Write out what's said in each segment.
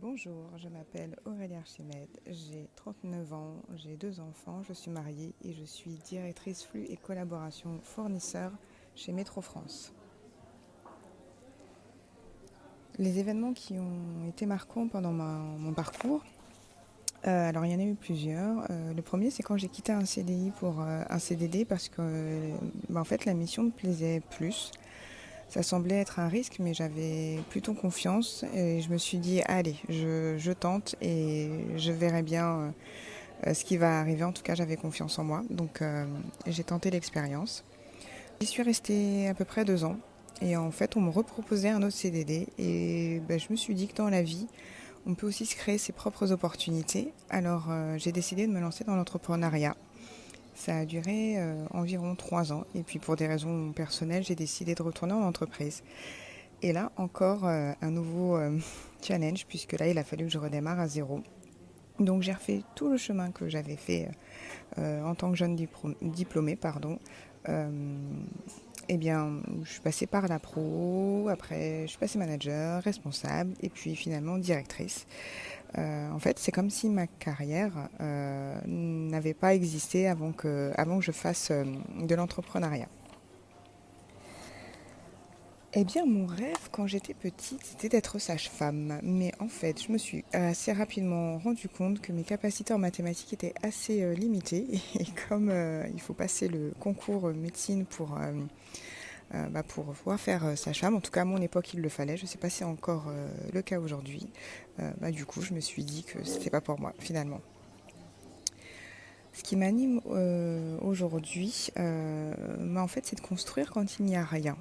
Bonjour, je m'appelle Aurélie Archimède, j'ai 39 ans, j'ai 2 enfants, je suis mariée et je suis directrice flux et collaboration fournisseur chez Métro France. Les événements qui ont été marquants pendant mon parcours, alors il y en a eu plusieurs. Le premier, c'est quand j'ai quitté un CDI pour un CDD parce que en fait la mission me plaisait plus. Ça semblait être un risque, mais j'avais plutôt confiance et je me suis dit, allez, je tente et je verrai bien ce qui va arriver. En tout cas, j'avais confiance en moi, donc j'ai tenté l'expérience. J'y suis restée à peu près 2 ans et en fait, on me reproposait un autre CDD et ben, je me suis dit que dans la vie, on peut aussi se créer ses propres opportunités. Alors, j'ai décidé de me lancer dans l'entrepreneuriat. Ça a duré environ 3 ans et puis pour des raisons personnelles, j'ai décidé de retourner en entreprise. Et là, encore un nouveau challenge, puisque là, il a fallu que je redémarre à zéro. Donc, j'ai refait tout le chemin que j'avais fait en tant que jeune diplômée. Pardon. Euh, eh bien, je suis passée par la pro, après, je suis passée manager, responsable, et puis finalement directrice. En fait, c'est comme si ma carrière n'avait pas existé avant que je fasse de l'entrepreneuriat. Eh bien, mon rêve quand j'étais petite, c'était d'être sage-femme. Mais en fait, je me suis assez rapidement rendu compte que mes capacités en mathématiques étaient assez limitées. Et comme il faut passer le concours médecine pour pouvoir faire sage-femme, en tout cas à mon époque il le fallait, je ne sais pas si c'est encore le cas aujourd'hui, du coup je me suis dit que c'était pas pour moi finalement. Ce qui m'anime aujourd'hui, en fait, c'est de construire quand il n'y a rien.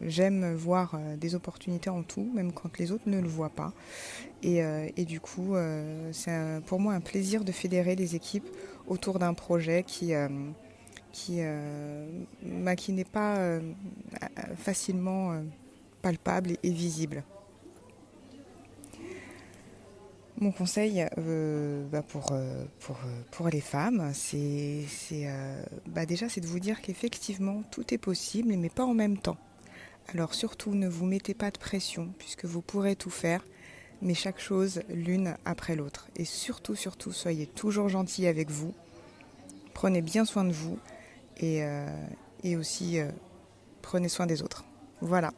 J'aime voir des opportunités en tout, même quand les autres ne le voient pas. Et du coup, c'est pour moi un plaisir de fédérer les équipes autour d'un projet qui n'est pas facilement palpable et visible. Mon conseil pour les femmes, déjà c'est de vous dire qu'effectivement tout est possible, mais pas en même temps. Alors surtout ne vous mettez pas de pression puisque vous pourrez tout faire, mais chaque chose l'une après l'autre. Et surtout, surtout, soyez toujours gentil avec vous, prenez bien soin de vous et aussi prenez soin des autres. Voilà.